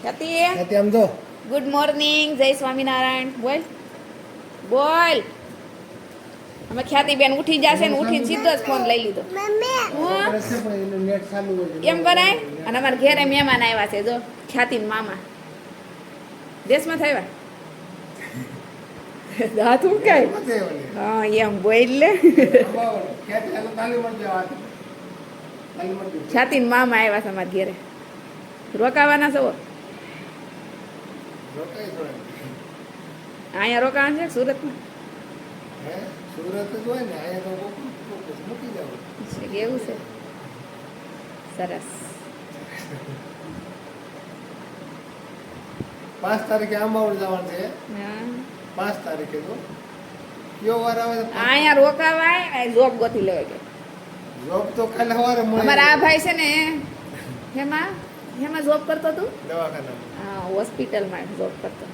ખ્યાતિ ખ્યાતિ આમ જો. ગુડ મોર્નિંગ, જય સ્વામિનારાયણ. બોલ બોલ. અમે ખ્યાતિ બેન ઉઠી જશે ને ઉઠીને સીધો જ ફોન લઈ લીધો. કરશે પણ એનું નેટ ચાલુ હોય છે. એમ કરાય. અને અમારા ઘેરે મહેમાન આવ્યા છે, જો ખ્યાતિન મામા દેશમાં થયા. હાથ ઉકાય. બધે ઓલી. હા એમ બોલ લે. ખ્યાતિ હાલો તાલી મળજો આ. તાલી મળજો. ખ્યાતિન મામા આવ્યા છે અમારા ઘેરે. રોકાવાના છો? રોકાઈ થોડા. અહીંયા રોકાવાનું છે સુરતમાં? હે સુરત જ હોય ને અહીંયા તો મૂકી જાવ. એવું છે. સરસ. 5 તારીખે આંબાવડ જવાનું છે. હા 5 તારીખે તો કયો વાર આવે તો અહીંયા રોકાવાય અને જોબ ગોતી લેવાય કે જોબ તો કાલે સવારે મળે. અમારા આ ભાઈ છે ને હેમાં જોબ કરતો તું? દવાખાનામાં હા હોસ્પિટલમાં જોબ કરતો.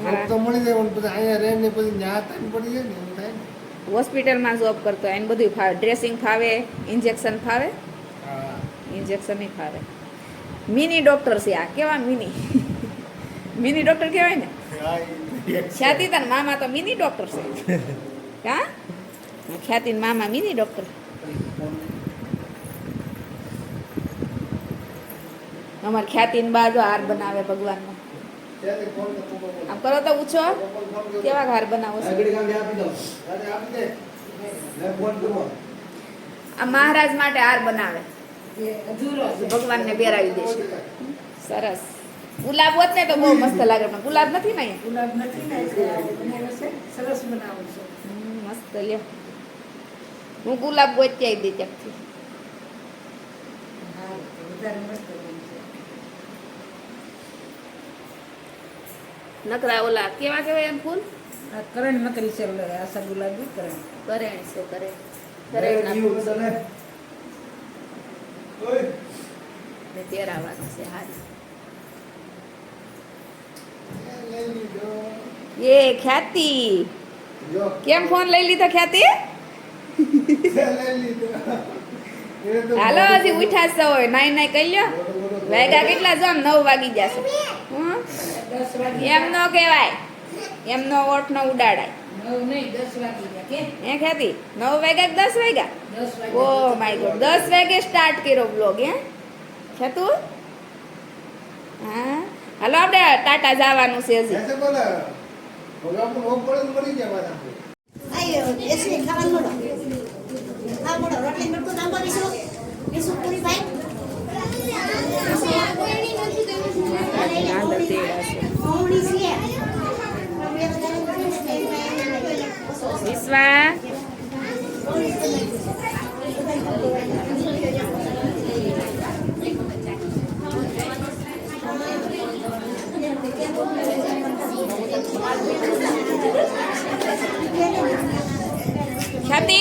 જોબ તો મળી જાય પણ પછી અહીંયા રહે ને પછી ન્યા તાન પડી જાય ને એવું થાય ને. હોસ્પિટલમાં જોબ કરતો એને બધું ફાવે. ડ્રેસિંગ ફાવે, ઇન્જેક્શન ફાવે. હા ઇન્જેક્શન નહીં ફાવે. મિની ડોક્ટર છે આ. કેવા મિની મિની ડોક્ટર કહેવાય ને. હા ખ્યાતિ તાર મામા તો મિની ડોક્ટર છે. હા ખ્યાતિન મામા મિની ડોક્ટર. અમારે ખ્યાતિન બાજુ હાર બનાવે ભગવાનનો. આમ કરો તો પૂછો કેવા હાર બનાવો છો? આ મહારાજ માટે હાર બનાવે, ભગવાનને પહેરાવી દેશે. સરસ. ગુલાબ હોત ને તો બહુ મસ્ત લાગે, પણ ગુલાબ નથી ને અહીંયા. ગુલાબ નથી ને સરસ બનાવું છું. મસ્ત લ્યો. હું ગુલાબ ગોતી આવી દઈ ત્યાંથી. હા વધારે મસ્ત બનશે. નકરા ઓલા કેવા કેવાય એમ ફૂલ? આ કરણ નકરી છે ઓલા આશા ગુલાબી કરણ. કરેણ છે કરેણના ફૂલ છે. ને પહેરાવાનું છે હાર. એ ખ્યાતિ જો કેમ ફોન લઈ લીધો ખ્યાતિ? લઈ લીધો. એ તો હાલો હજી ઉઠા છો નાઈ નાઈ કહી લ્યો. વાગ્યા કેટલા જો 9 વાગી જશે. 10 વાગે એમ ન કહેવાય, એમનો ઓઠ ન ઉડાડાય. 9 નહીં 10 વાગી ગયા કે હે ખ્યાતિ 9 વાગ્યા કે 10 વાગ્યા? 10 વાગે. ઓ માય ગોડ 10 વાગે સ્ટાર્ટ કર્યો બ્લોગ. હે ખ્યાતુ? હા હાલો આપણે ટાટા જવાનું છે હજી. ऐसे बोला होगा तो वो पड़े मरी जाए बात आपको. આયો એસી ખાવાનું મળો હા મળો રોટલી મળતું નામ કરીશું એસુ પૂરી ભાઈ કોણી છે વિશ્વા ખ્યાતિ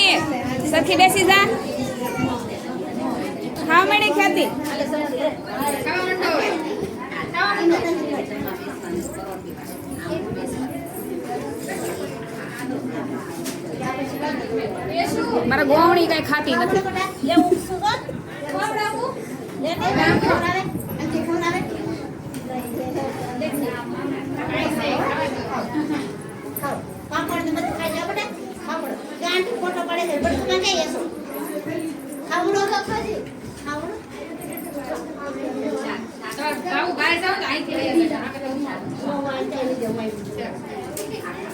સરખી બેસી જા. ખાવા મળે ખ્યાતિ. મારા ગોવણી કઈ ખાતી નથી. લેવું સુગત ખવડાવું લે ખવડાવે અંતે ખવડાવે ખાવ પાપડ ને બધું ખાઈ જાવ બેટા ખાવડો ગાંઠ ફોટો પડે છે બધું માં કઈ એસો ખાવડો તો ખાજી ખાવડો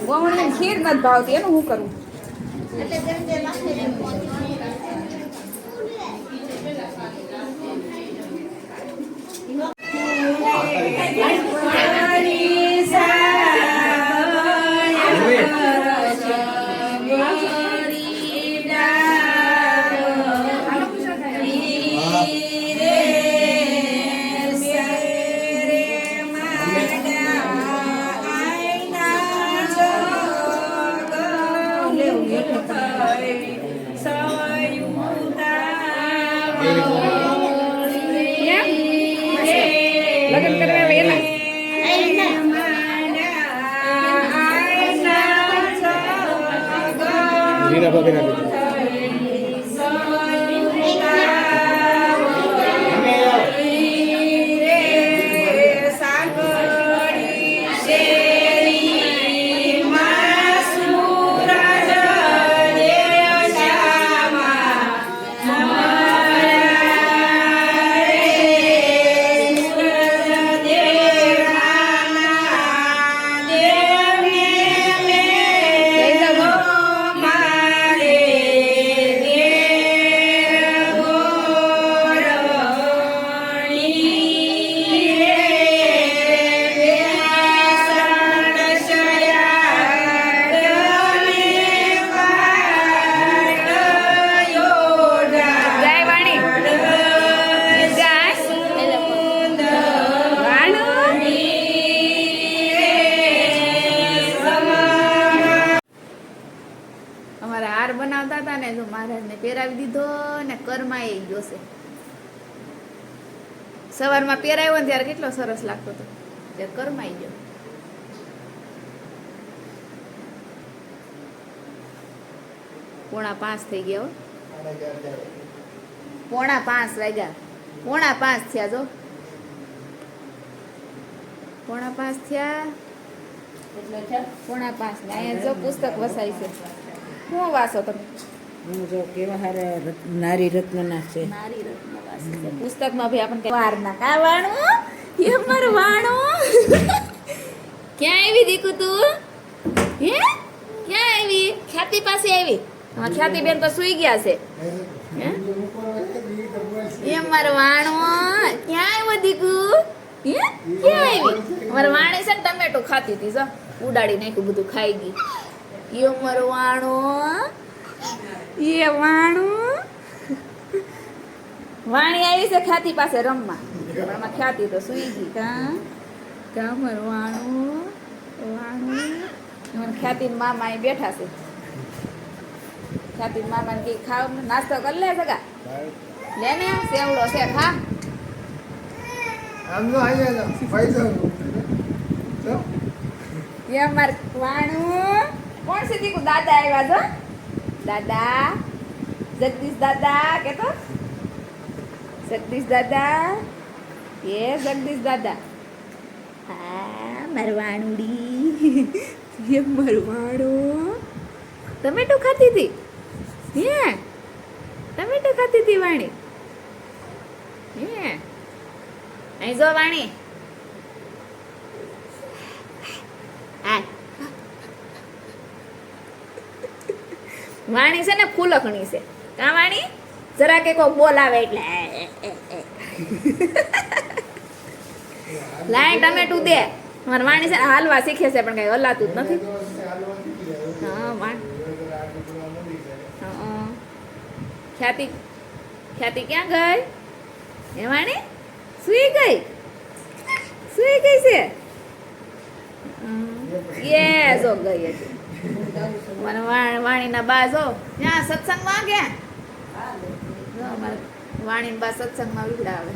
ગોવણી ખીર નથી ભાવતી, એનું શું કરું? એટલે જેમ જેમ લાગે એમ લગ્ન કરવા વેલા रीना भाभी ना हमें आओ મહારાજને પહેરાવી દીધો ને કરમાઈ ગયો છે. સવારમાં પહેરાવ્યો ને ત્યારે કેટલો સરસ લાગતો હતો, ત્યારે કરમાઈ ગયો. પોણા 5 થઈ ગયા હો. પોણા 5 વાગ્યા. પોણા 5 થયા જો. પોણા 5 થયા. એટલે છે પોણા 5 ને અહીંયા જો પુસ્તક વસાય છે. શું વાસો તમે? હું જો કેવા હારા નારી રત્નના છે. નારી રત્ન વાસે છે. પુસ્તકમાં ભાઈ આપણને વારના કા વાણું એ મર વાણું ક્યાં આવી દીકુ તું? હે ક્યાં આવી? ખ્યાતિ પાસે આવી. હા, ખ્યાતિ બેન તો સુઈ ગયા છે. હે એ મર વાણું ક્યાં આવ્યો દીકુ? હે ક્યાં આવી? મારા વાણી છે ને ટમેટો ખાતી હતી, જો ઉડાડી નાખ્યું, બધું ખાઈ ગઈ. એ મર વાણું એ વાણું વાણી આવી છે ખ્યાતિ પાસે રમવા. એમાં ખ્યાતિ તો સુઈ ગઈ. કા મર વાણું વાણું ખ્યાતિ મામા અહીં બેઠા છે. ખ્યાતિ મામાને કઈ ખાવ નાસ્તો કરી લે સગા, લે ને સેવડો છે ખા. આમ તો અહીંયા પૈસા એ માર વાણું કોણ છે દીકુ? દાદા આવ્યા છો. દાદા જગદીશ દાદા કેતો, જગદીશ દાદા એ જગદીશ દાદા. હા મરવાણુડી એ મરવાણું ટમેટો ખાતી હતી. હે ટમેટો ખાતી હતી વાણી. હે અહીં જો વાણી. હા વાણી છે ને ફૂલકણી છે. કા વાણી જરા કે કોઈ બોલાવે એટલે લાય ટમેટું દે. મારે વાણી છે ને હાલવા શીખે છે પણ કઈ હલાતું જ નથી. હા ખ્યાતિ ખ્યાતિ ક્યાં ગઈ? હે વાણી સુઈ ગઈ? સુઈ ગઈ છે? એ જો ગઈ હતી. મને વાણીના બા જો ત્યાં સત્સંગમાં ગયા. વાણીના બા સત્સંગમાં વિવડાવે.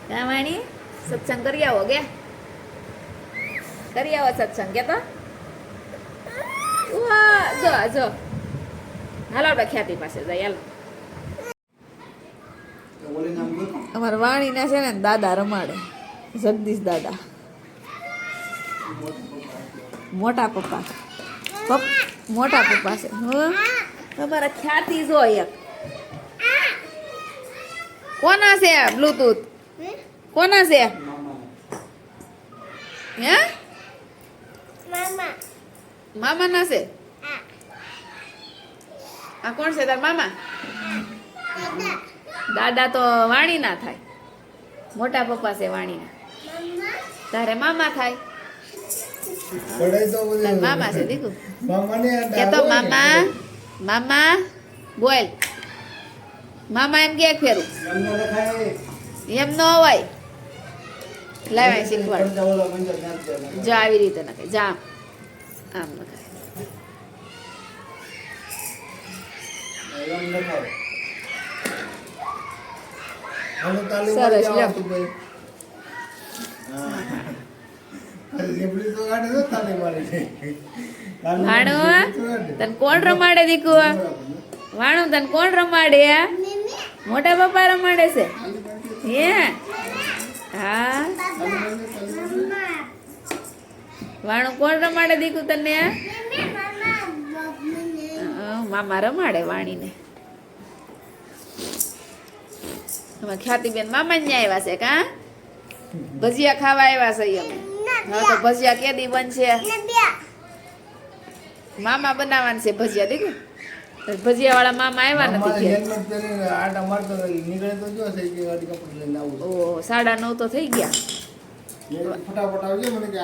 ત્યાં વાણી સત્સંગ કરી આવો કે કરી આવો સત્સંગ કે તો જો જો હાલો આપણે ખ્યાતિ પાસે જઈએ. હાલો અમારા વાણીને છે ને દાદા રમાડે. જગદીશ દાદા મોટા પપ્પા મોટા પપ્પા છે. તમારા ખ્યાતિ જો એક કોના છે? બ્લૂટૂથ કોના છે? હે મામા ના છે? આ કોણ છે તાર મામા? દાદા તો વાણી ના થાય. મોટા પપ્પા છે વાણીના. તારે મામા થાય. તાર મામા છે દીકુ કે તો મામા મામા બોલ. મામા એમ કે ફેરું એમ ન હોય. લાવાય શીખવાડ. જા આવી રીતે નખાય. જા આમ નખાય. સરસ લ્યો. વાણું તને કોણ રમાડે દીકુ? વાણું તને કોણ રમાડે? મોટા પપ્પા રમાડે છે. હે હા વાણું કોણ રમાડે દીકુ તને? મામા રમાડે વાણીને. ખ્યાતિબેન મામા ને આવ્યા છે કા? ભજીયા ખાવા આવ્યા છે અમે. હવે તો ભજીયા કેદી બનશે? મામા બનાવવાના છે ભજીયા દીકુ. ભજીયા વાળા મામા આવ્યા નથી. 9:30 તો થઈ ગયા. ફટાફટ આવજો મને કે